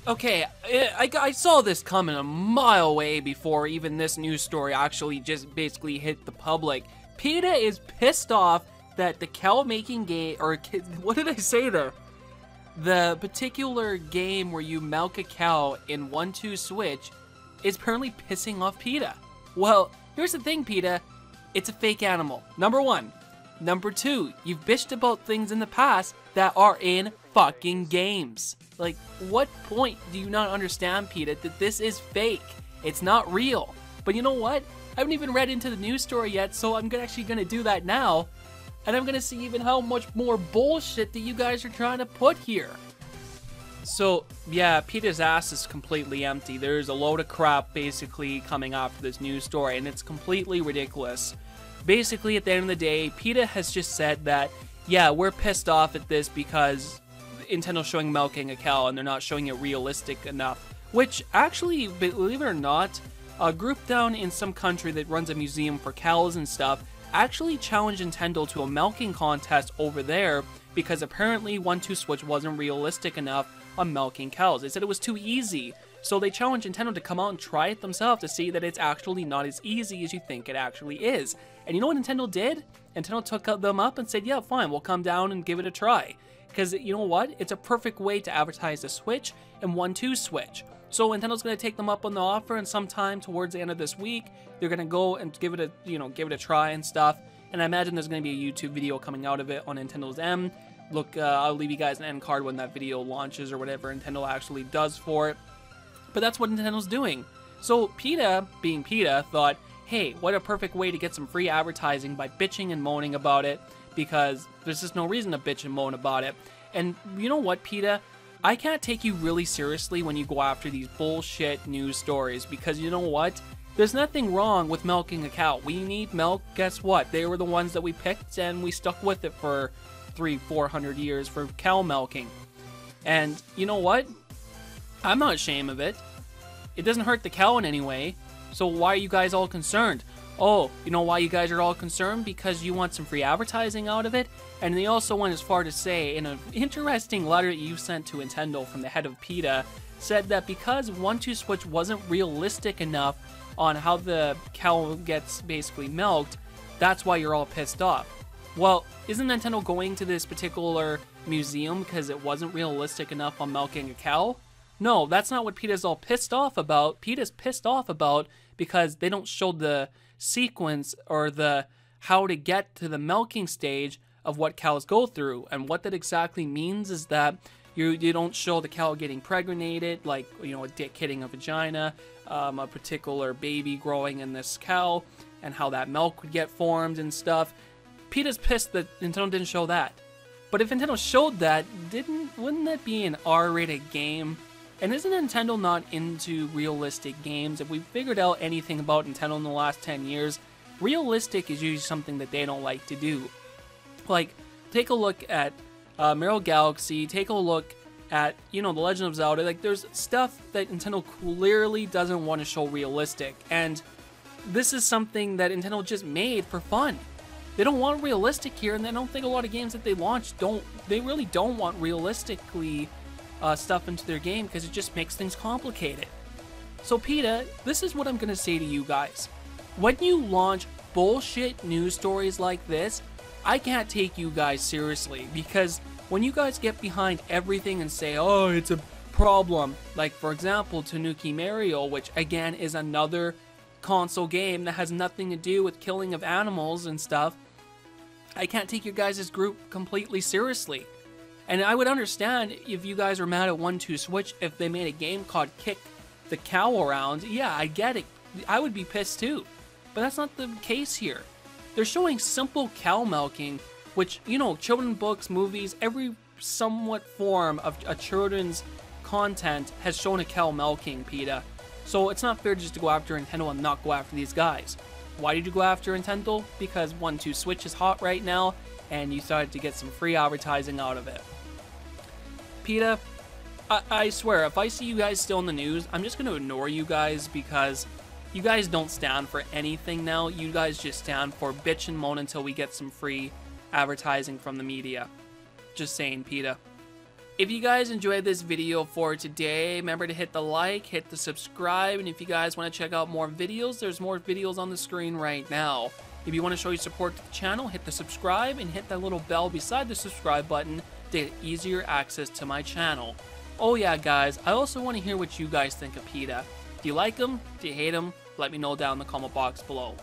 Okay, I saw this coming a mile away before even this news story actually just basically hit the public. PETA is pissed off that the cow making game, or what did I say there? The particular game where you milk a cow in 1-2 Switch is apparently pissing off PETA. Well, here's the thing, PETA. It's a fake animal, number one. Number two, you've bitched about things in the past that are in fucking games. Like, what point do you not understand, PETA, that this is fake? It's not real. But you know what? I haven't even read into the news story yet, so I'm actually gonna do that now. And I'm gonna see even how much more bullshit that you guys are trying to put here. So, yeah, PETA's ass is completely empty. There's a load of crap basically coming after this news story, and it's completely ridiculous. Basically, at the end of the day, PETA has just said that, yeah, we're pissed off at this because Nintendo's showing milking a cow and they're not showing it realistic enough. Which, actually, believe it or not, a group down in some country that runs a museum for cows and stuff actually challenged Nintendo to a milking contest over there because apparently 1-2 Switch wasn't realistic enough on milking cows. They said it was too easy. So they challenged Nintendo to come out and try it themselves to see that it's actually not as easy as you think it actually is. And you know what Nintendo did? Nintendo took them up and said, yeah, fine, we'll come down and give it a try. Because you know what? It's a perfect way to advertise the Switch and 1-2 Switch. So Nintendo's going to take them up on the offer, and sometime towards the end of this week, they're going to go and give it a try and stuff. And I imagine there's going to be a YouTube video coming out of it on Nintendo's end. Look, I'll leave you guys an end card when that video launches or whatever Nintendo actually does for it. But that's what Nintendo's doing. So PETA, being PETA, thought, hey, what a perfect way to get some free advertising by bitching and moaning about it, because there's just no reason to bitch and moan about it. And you know what, PETA? I can't take you really seriously when you go after these bullshit news stories, because you know what? There's nothing wrong with milking a cow. We need milk. Guess what? They were the ones that we picked, and we stuck with it for 300-400 years for cow milking. And you know what? I'm not ashamed of it. It doesn't hurt the cow in any way. So why are you guys all concerned? Oh, you know why you guys are all concerned? Because you want some free advertising out of it? And they also went as far to say, in an interesting letter that you sent to Nintendo from the head of PETA, said that because 1-2 Switch wasn't realistic enough on how the cow gets basically milked, that's why you're all pissed off. Well, isn't Nintendo going to this particular museum because it wasn't realistic enough on milking a cow? No, that's not what PETA's all pissed off about. PETA's pissed off about because they don't show the sequence or the how to get to the milking stage of what cows go through. And what that exactly means is that you don't show the cow getting impregnated, like, you know, a dick hitting a vagina, a particular baby growing in this cow, and how that milk would get formed and stuff. PETA's pissed that Nintendo didn't show that. But if Nintendo showed that, wouldn't that be an R-rated game? And isn't Nintendo not into realistic games? If we figured out anything about Nintendo in the last 10 years, realistic is usually something that they don't like to do. Like, take a look at Mario Galaxy, take a look at, you know, The Legend of Zelda. Like, there's stuff that Nintendo clearly doesn't want to show realistic. And this is something that Nintendo just made for fun. They don't want realistic here, and I don't think a lot of games that they launch they really don't want realistically stuff into their game, because it just makes things complicated. So PETA, this is what I'm going to say to you guys. When you launch bullshit news stories like this, I can't take you guys seriously, because when you guys get behind everything and say, oh, it's a problem, like for example Tanuki Mario, which again is another console game that has nothing to do with killing of animals and stuff, I can't take your guys' group completely seriously. And I would understand if you guys were mad at 1-2 Switch if they made a game called Kick the Cow Around. Yeah, I get it. I would be pissed too. But that's not the case here. They're showing simple cow milking, which, you know, children's books, movies, every somewhat form of a children's content has shown a cow milking, PETA. So it's not fair just to go after Nintendo and not go after these guys. Why did you go after Nintendo? Because 1-2 Switch is hot right now, and you started to get some free advertising out of it. PETA, I swear, if I see you guys still in the news, I'm just going to ignore you guys, because you guys don't stand for anything now. You guys just stand for bitch and moan until we get some free advertising from the media. Just saying, PETA. If you guys enjoyed this video for today, remember to hit the like, hit the subscribe, and if you guys want to check out more videos, there's more videos on the screen right now. If you want to show your support to the channel, hit the subscribe and hit that little bell beside the subscribe button to get easier access to my channel. Oh yeah guys, I also want to hear what you guys think of PETA. Do you like him? Do you hate him? Let me know down in the comment box below.